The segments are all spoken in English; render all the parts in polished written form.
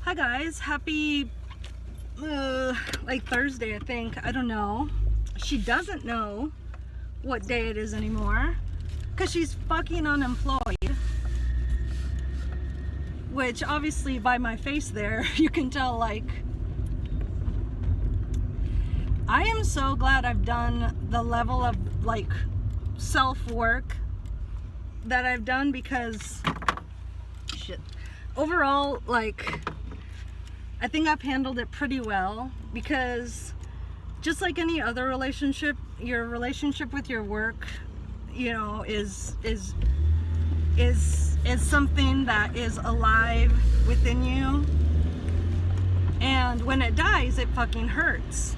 Hi guys, happy like Thursday, I think. I don't know. She doesn't know what day it is anymore because she's fucking unemployed, which obviously by my face there you can tell. Like, I am so glad I've done the level of like self-work that I've done, because shit, overall, like, I think I've handled it pretty well, because just like any other relationship, your relationship with your work, you know, is something that is alive within you, and when it dies, it fucking hurts.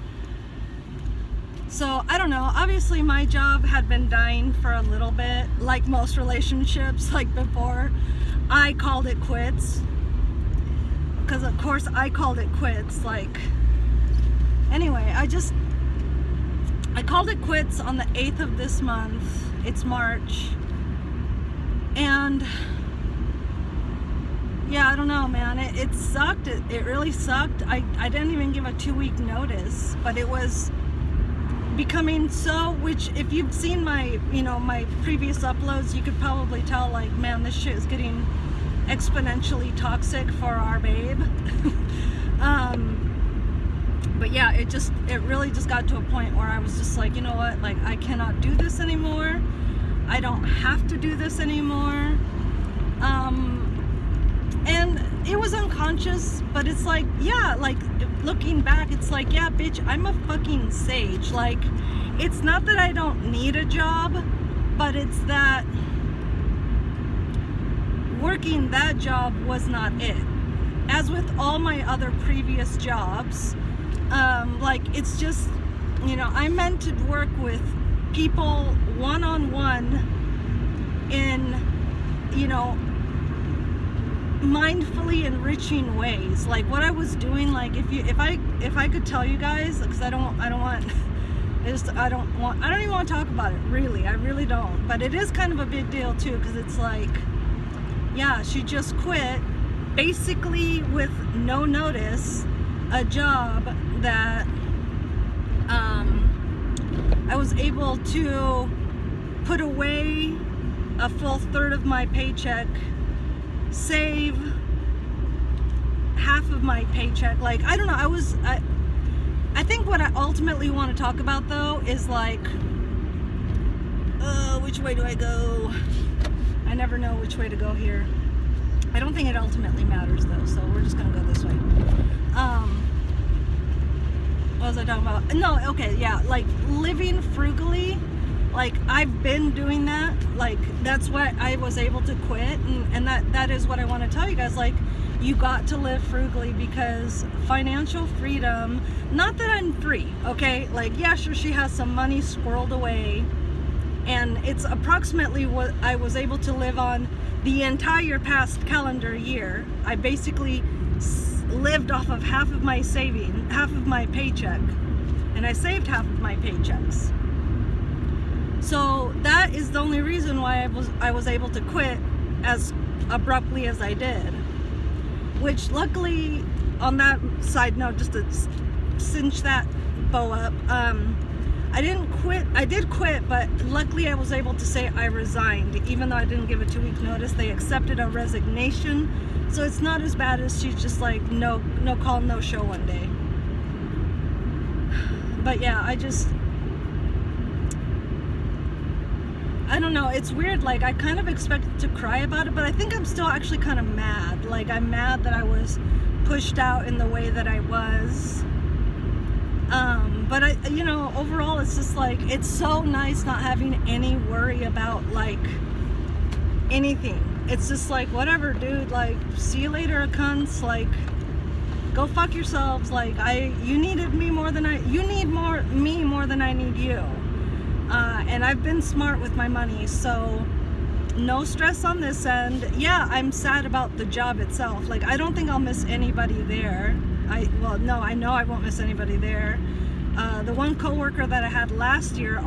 So I don't know, obviously my job had been dying for a little bit, like most relationships. Like before, I called it quits, because of course I called it quits. Like, anyway, I called it quits on the 8th of this month. It's March. And yeah, I don't know, man, it sucked. It really sucked. I didn't even give a 2-week notice, but it was becoming so, which if you've seen my, my previous uploads, you could probably tell, like, man, this shit is getting exponentially toxic for our babe. But yeah, it really just got to a point where I was just like, you know what, like, I cannot do this anymore. I don't have to do this anymore. And it was unconscious, but it's like, yeah, like, looking back, it's like, yeah, bitch, I'm a fucking sage. Like, it's not that I don't need a job, but it's that working that job was not it. As with all my other previous jobs, like, it's just, I meant to work with people one-on-one in, mindfully enriching ways. Like, what I was doing, like, if I could tell you guys, because I don't even want to talk about it, really. I really don't. But it is kind of a big deal too, because it's like, yeah, she just quit basically with no notice, a job that I was able to put away a full third of my paycheck, save half of my paycheck. Like, I don't know, I think what I ultimately want to talk about, though, is like, which way do I go? I never know which way to go here. I don't think it ultimately matters, though, so we're just gonna go this way. What was I talking about? No, okay, yeah, like, living frugally. Like, I've been doing that. Like, that's what I was able to quit, and that is what I want to tell you guys. Like, you got to live frugally, because financial freedom, not that I'm free, okay? Like, yeah, sure, she has some money squirreled away, and it's approximately what I was able to live on the entire past calendar year. I basically lived off of half of my paycheck, and I saved half of my paychecks. So that is the only reason why I was able to quit as abruptly as I did. Which, luckily, on that side note, just to cinch that bow up, I didn't quit. I did quit, but luckily I was able to say I resigned, even though I didn't give a 2-week notice. They accepted a resignation, so it's not as bad as she's just like no call, no show one day. But yeah, I don't know, it's weird. Like, I kind of expected to cry about it, but I think I'm still actually kind of mad. Like, I'm mad that I was pushed out in the way that I was. But overall, it's just like, it's so nice not having any worry about, like, anything. It's just like, whatever, dude, like, see you later, cunts. Like, go fuck yourselves. Like, you needed me more than you need me more than I need you. And I've been smart with my money, so no stress on this end. Yeah, I'm sad about the job itself. Like, I don't think I'll miss anybody there. I know I won't miss anybody there. The one coworker that I had last year,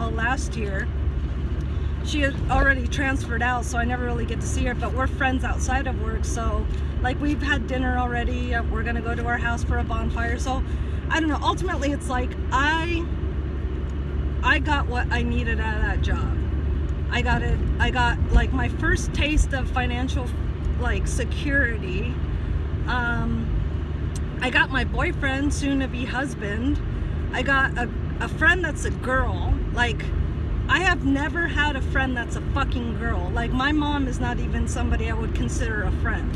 she had already transferred out, so I never really get to see her, but we're friends outside of work, so Like, we've had dinner already. We're gonna go to our house for a bonfire. So I don't know, ultimately it's like I got what I needed out of that job. I got like my first taste of financial like security. I got my boyfriend, soon to be husband. I got a friend that's a girl. Like, I have never had a friend that's a fucking girl. Like, my mom is not even somebody I would consider a friend.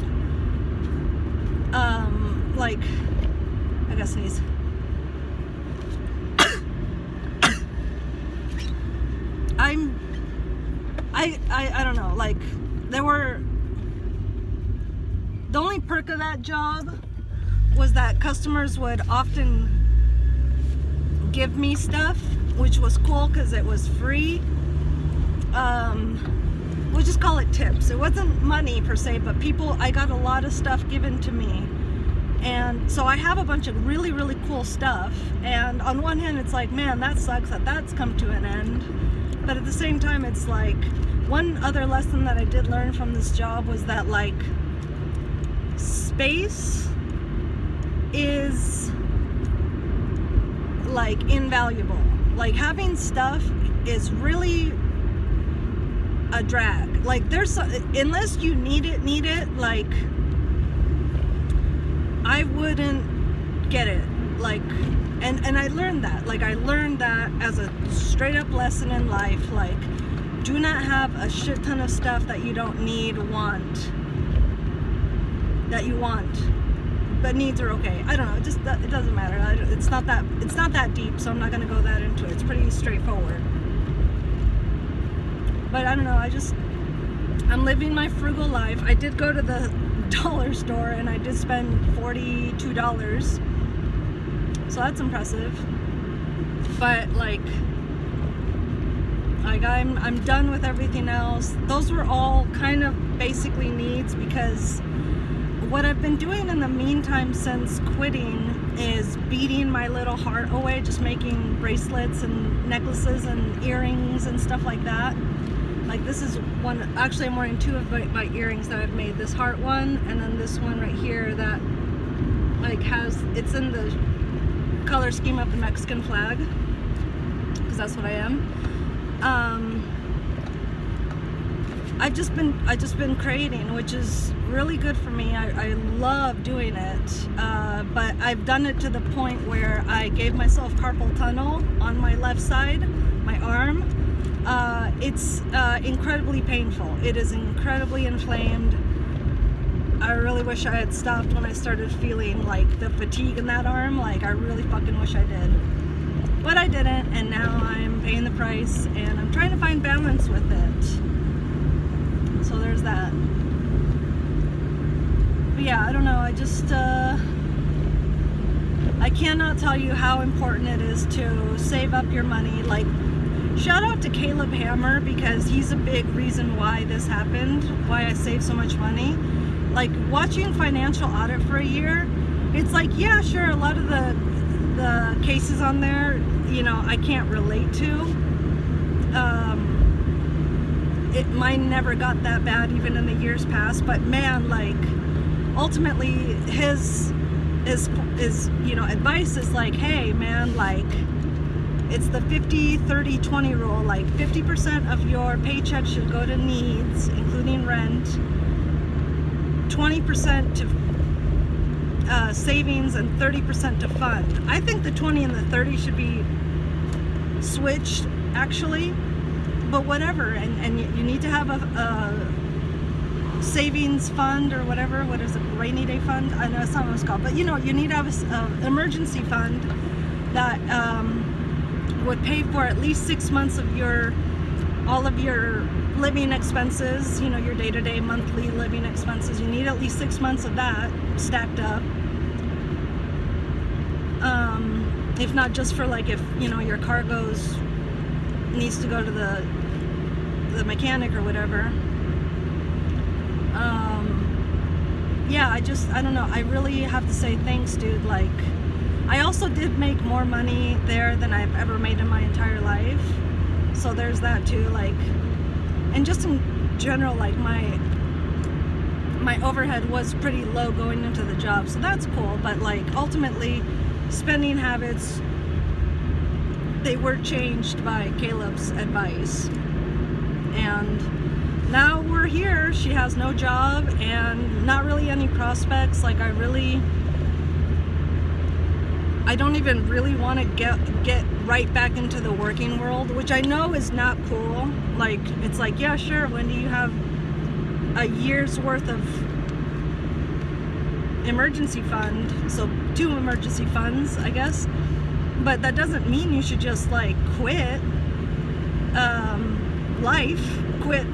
Like, I gotta sneeze. I don't know, like, the only perk of that job was that customers would often give me stuff, which was cool because it was free. We'll just call it tips. It wasn't money per se, but I got a lot of stuff given to me. And so I have a bunch of really, really cool stuff. And on one hand, it's like, man, that sucks that that's come to an end. But at the same time, it's like, one other lesson that I did learn from this job was that, like, space is like invaluable. Like, having stuff is really a drag. Like, unless you need it, like, I wouldn't get it. Like, and I learned that. Like, I learned that as a straight up lesson in life. Like, do not have a shit ton of stuff that you don't need, that you want, but needs are okay. I don't know, it doesn't matter. It's not that deep, so I'm not gonna go that into it. It's pretty straightforward. But I don't know, I'm living my frugal life. I did go to the dollar store and I did spend $42, so that's impressive. But like I'm done with everything else. Those were all kind of basically needs, because what I've been doing in the meantime since quitting is beating my little heart away, just making bracelets and necklaces and earrings and stuff like that. Like, this is one, actually I'm wearing two of my earrings that I've made. This heart one, and then this one right here that like it's in the color scheme of the Mexican flag, because that's what I am. I've just been creating, which is really good for me. I love doing it, but I've done it to the point where I gave myself carpal tunnel on my left side, my arm. It's incredibly painful. It is incredibly inflamed. I really wish I had stopped when I started feeling like the fatigue in that arm. Like, I really fucking wish I did. But I didn't, and now I'm paying the price, and I'm trying to find balance with it. So there's that. But yeah, I don't know, I cannot tell you how important it is to save up your money. Like, shout out to Caleb Hammer, because he's a big reason why this happened, why I saved so much money. Like, watching Financial Audit for a year, it's like, yeah, sure, a lot of the cases on there, you know, I can't relate to. Mine never got that bad, even in the years past, but man, like, ultimately his you know, advice is like, hey man, like, it's the 50-30-20 rule. Like, 50% of your paycheck should go to needs, including rent, 20% to savings, and 30% to fund. I think the 20 and the 30 should be switched, actually, but whatever. And you need to have a savings fund, or whatever. What is it? Rainy day fund? I know it's not what it's called, but you know, you need to have an emergency fund that would pay for at least 6 months of all of your living expenses, you know, your day-to-day monthly living expenses. You need at least 6 months of that stacked up. If not just for, like, if, you know, your car needs to go to the mechanic or whatever. Yeah, I don't know. I really have to say thanks, dude. Like, I also did make more money there than I've ever made in my entire life. So there's that too. Like, and just in general, like, my overhead was pretty low going into the job, so that's cool. But like ultimately, spending habits, they were changed by Caleb's advice, and now we're here. She has no job and not really any prospects. Like I don't even really want to get right back into the working world, which I know is not cool. Like it's like, yeah, sure, Wendy, you have a year's worth of emergency fund, so 2 emergency funds, I guess, but that doesn't mean you should just like quit life, quit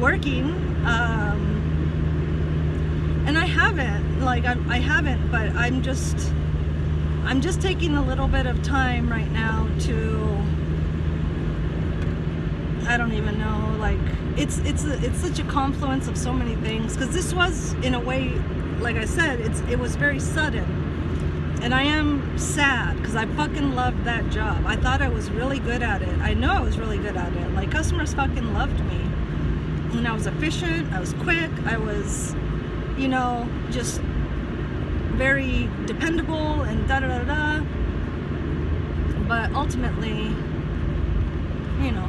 working, and I haven't, like I haven't, but I'm just taking a little bit of time right now to, I don't even know, like it's such a confluence of so many things, because this was, in a way, like I said, it was very sudden, and I am sad because I fucking loved that job. I thought I was really good at it. I know I was really good at it. Like customers fucking loved me, and I was efficient, I was quick, I was, you know, just very dependable and da da da da. But ultimately, you know,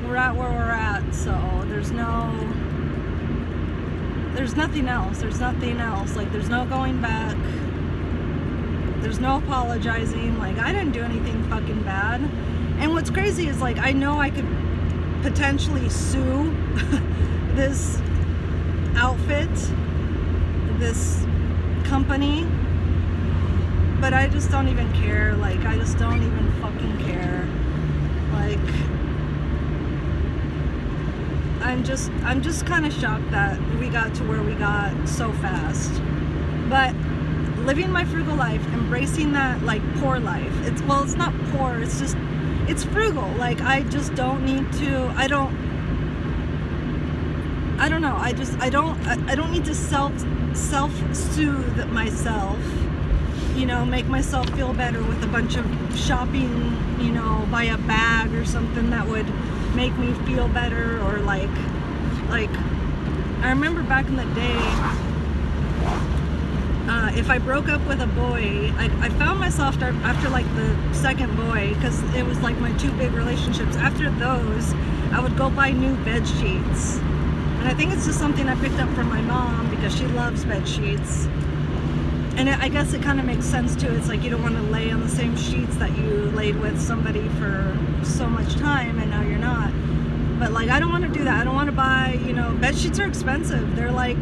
we're at where we're at, so there's nothing else. Like there's no going back, there's no apologizing. Like I didn't do anything fucking bad. And what's crazy is, like, I know I could potentially sue this outfit, this company, but I just don't even care. Like I just don't even fucking care. Like I'm just kind of shocked that we got to where we got so fast. But living my frugal life, embracing that like poor life. It's not poor, it's frugal. Like I just don't need to, I don't know. I don't need to self-soothe myself, you know, make myself feel better with a bunch of shopping, you know, buy a bag or something that would make me feel better. Or like I remember back in the day, if I broke up with a boy, I found myself after like the second boy, because it was like my 2 big relationships. After those, I would go buy new bed sheets. And I think it's just something I picked up from my mom, because she loves bed sheets. And I guess it kind of makes sense too. It's like you don't want to lay on the same sheets that you laid with somebody for so much time, and now you're not. But like I don't want to do that. I don't want to buy, you know, bed sheets are expensive. They're like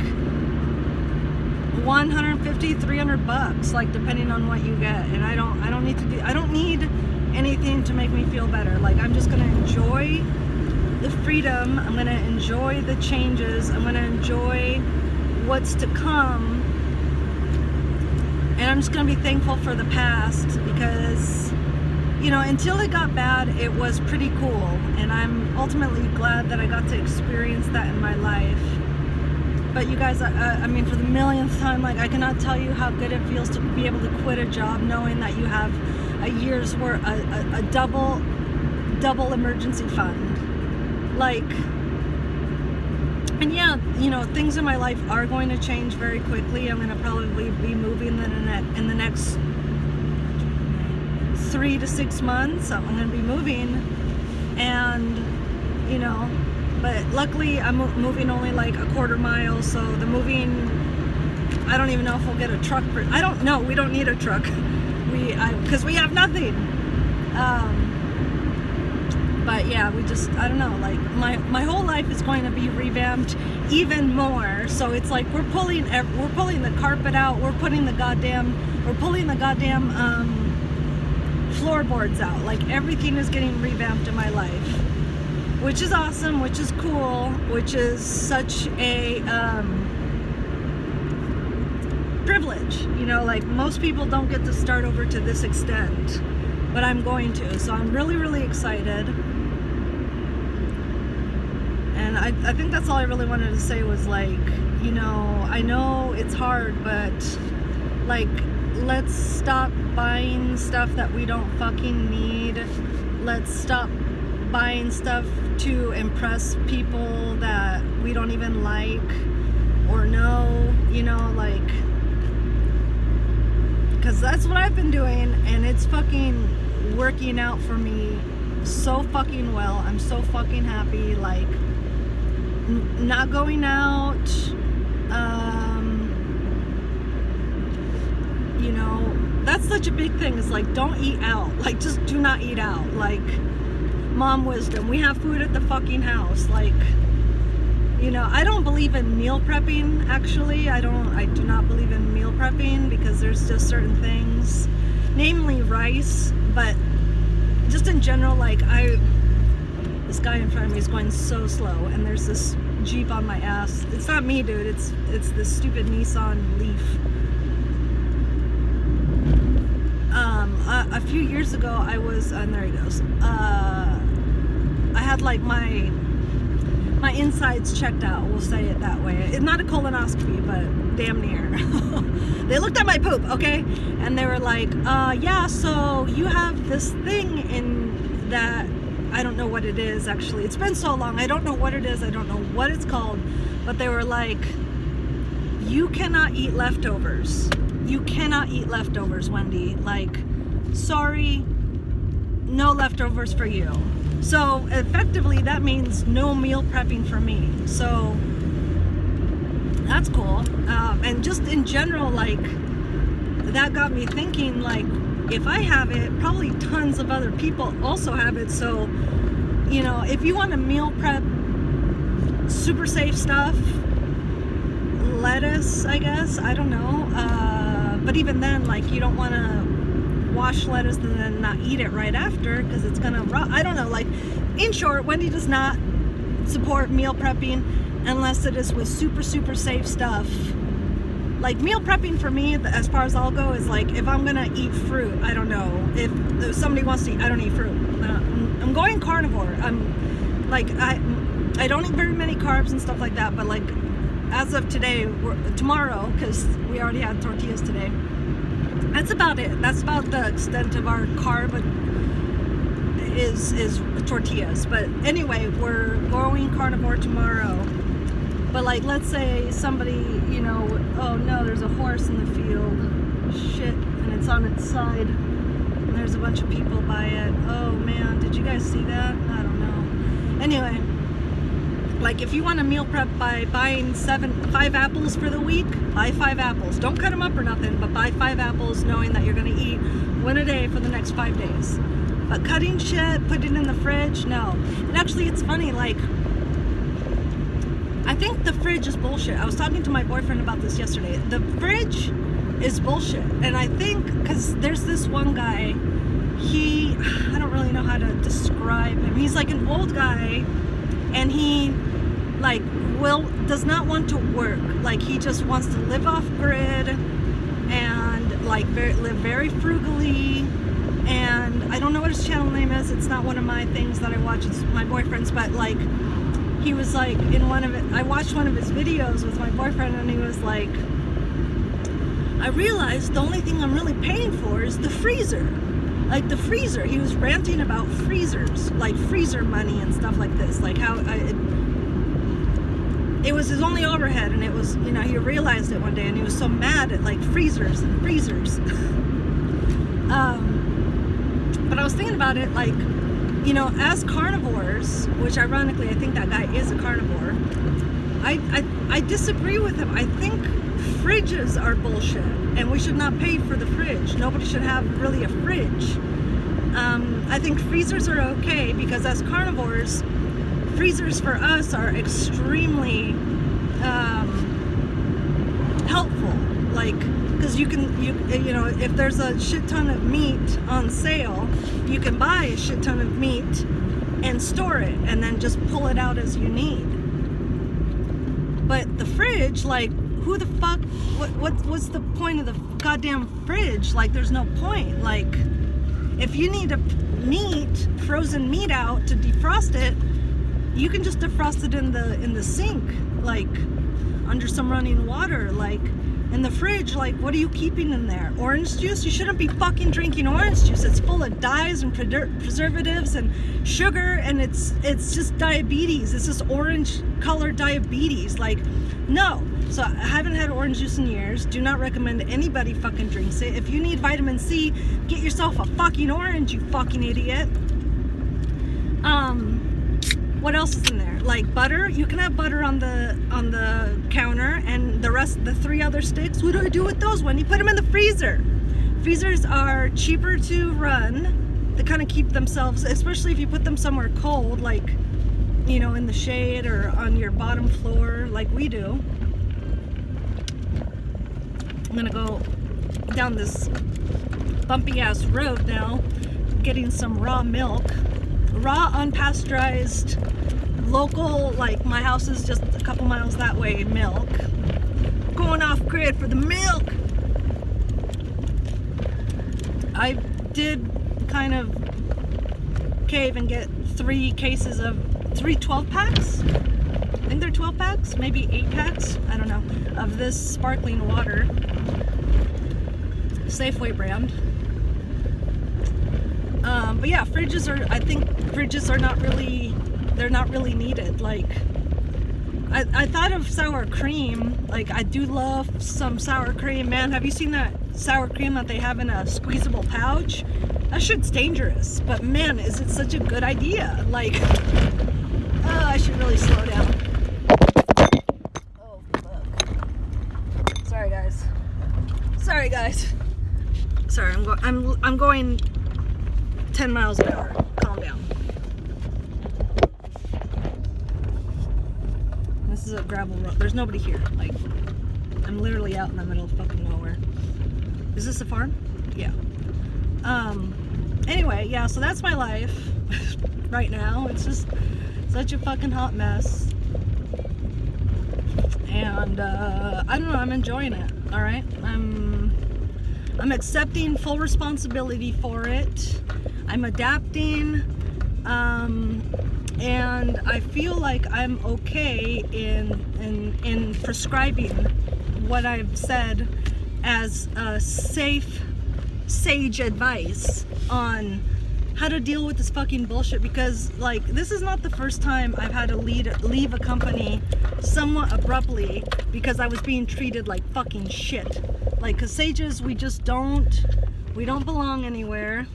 $150-$300, like depending on what you get. And I don't need anything to make me feel better. Like I'm just gonna enjoy the freedom, I'm gonna enjoy the changes, I'm gonna enjoy what's to come, and I'm just gonna be thankful for the past, because, you know, until it got bad, it was pretty cool, and I'm ultimately glad that I got to experience that in my life. But you guys, I mean, for the millionth time, like I cannot tell you how good it feels to be able to quit a job knowing that you have a year's worth, a double emergency fund. Like, and yeah, you know, things in my life are going to change very quickly. I'm going to probably be moving in the next 3 to 6 months. I'm going to be moving, and, you know, but luckily I'm moving only like a quarter mile, so the moving, I don't even know if we'll get a truck. I don't know. We don't need a truck. Because we have nothing. But yeah, I don't know, like my whole life is going to be revamped even more. So it's like we're pulling the carpet out, we're pulling the goddamn floorboards out. Like everything is getting revamped in my life, which is awesome, which is cool, which is such a privilege. You know, like most people don't get to start over to this extent, but I'm going to. So I'm really, really excited. And I think that's all I really wanted to say was, like, you know, I know it's hard, but like, let's stop buying stuff that we don't fucking need. Let's stop buying stuff to impress people that we don't even like. or no, you know, like, because that's what I've been doing, and it's fucking working out for me so fucking well. I'm so fucking happy. Like, not going out, you know, that's such a big thing. It's like, don't eat out. Like, just do not eat out. Like, mom wisdom, we have food at the fucking house. Like, you know, I don't believe in meal prepping, actually. I do not believe in meal prepping, because there's just certain things, namely rice, but just in general, like, this guy in front of me is going so slow, and there's this Jeep on my ass. It's not me, dude. It's this stupid Nissan Leaf. A few years ago, I was, and there he goes. I had like my insides checked out. We'll say it that way. It's not a colonoscopy, but damn near. They looked at my poop, okay, and they were like, "Yeah, so you have this thing in that." I don't know what it is, actually. It's been so long. I don't know what it is. I don't know what it's called. But they were like, you cannot eat leftovers. You cannot eat leftovers, Wendy. Like, sorry, no leftovers for you. So effectively, that means no meal prepping for me. So that's cool. And just in general, like, that got me thinking, like, if I have it, probably tons of other people also have it. So, you know, if you want to meal prep super safe stuff, lettuce, I guess, I don't know. But even then, like, you don't want to wash lettuce and then not eat it right after, because it's gonna rot. I don't know. Like, in short, Wendy does not support meal prepping unless it is with super safe stuff. Like, meal prepping for me, as far as I'll go, is like, if I'm gonna eat fruit, I don't know. If somebody wants to eat, I don't eat fruit. I'm going carnivore. I'm like, I don't eat very many carbs and stuff like that. But like, as of today, tomorrow, because we already had tortillas today. That's about it. That's about the extent of our carb is tortillas. But anyway, we're going carnivore tomorrow. But like, let's say somebody, you know, oh no, there's a horse in the field, shit, and it's on its side, and there's a bunch of people by it. Oh man, did you guys see that? I don't know. Anyway, like, if you want to meal prep by buying 5 apples for the week, buy 5 apples. Don't cut them up or nothing, but buy 5 apples knowing that you're going to eat one a day for the next 5 days. But cutting shit, put it in the fridge, no. And actually, it's funny, like, I think the fridge is bullshit. I was talking to my boyfriend about this yesterday. The fridge is bullshit. And I think, because there's this one guy, I don't really know how to describe him. He's like an old guy, and he, like, does not want to work. Like, he just wants to live off grid and, like, live very frugally. And I don't know what his channel name is. It's not one of my things that I watch. It's my boyfriend's. But, like, he was like, I watched one of his videos with my boyfriend, and he was like, I realized the only thing I'm really paying for is the freezer. Like, the freezer. He was ranting about freezers, like freezer money and stuff like this. Like, how it was his only overhead, and it was, you know, he realized it one day, and he was so mad at, like, freezers and freezers. But I was thinking about it, like, you know, as carnivores, which ironically I think that guy is a carnivore, I disagree with him. I think fridges are bullshit, and we should not pay for the fridge. Nobody should have really a fridge. I think freezers are okay, because as carnivores, freezers for us are extremely helpful. Like, because you know, if there's a shit ton of meat on sale, you can buy a shit ton of meat and store it, and then just pull it out as you need. But the fridge, like, who the fuck, what's the point of the goddamn fridge? Like, there's no point. Like, if you need frozen meat out to defrost it, you can just defrost it in the sink, like, under some running water. Like, in the fridge, like, what are you keeping in there? Orange juice? You shouldn't be fucking drinking orange juice. It's full of dyes and preservatives and sugar, and it's just diabetes. It's just orange colored diabetes. Like, no. So I haven't had orange juice in years. Do not recommend anybody fucking drinks it. If you need vitamin C, get yourself a fucking orange, you fucking idiot. What else is in there? Like butter. You can have butter on the counter, and the 3 other sticks. What do I do with those? When you put them in the freezer. Freezers are cheaper to run. They kind of keep themselves, especially if you put them somewhere cold, like, you know, in the shade or on your bottom floor, like we do. I'm gonna go down this bumpy ass road now, getting some raw milk, raw unpasteurized, local, like my house is just a couple miles that way, milk. Going off grid for the milk. I did kind of cave and get 3 cases of 12 packs. I think they're 12 packs, maybe 8 packs, I don't know, of this sparkling water. Safeway brand. But yeah, I think fridges are not really, they're not really needed. Like, I thought of sour cream. Like, I do love some sour cream. Man, have you seen that sour cream that they have in a squeezable pouch? That shit's dangerous, but man, is it such a good idea. Like, oh, I should really slow down. Oh, fuck. Sorry, guys. Sorry, guys. Sorry, I'm going 10 miles an hour. Calm down. This is a gravel road. There's nobody here. Like, I'm literally out in the middle of fucking nowhere. Is this a farm? Yeah. Anyway, yeah, so that's my life right now. It's just such a fucking hot mess. And I don't know, I'm enjoying it. All right, I'm accepting full responsibility for it. I'm adapting, and I feel like I'm okay in prescribing what I've said as safe, sage advice on how to deal with this fucking bullshit, because like this is not the first time I've had to leave a company somewhat abruptly because I was being treated like fucking shit. Like, cause sages, we don't belong anywhere,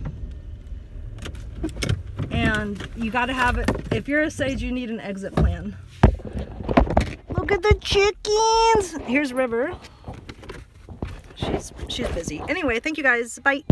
and you gotta have it. If you're a sage, you need an exit plan. Look at the chickens. Here's River. She's busy. Anyway, thank you guys. Bye.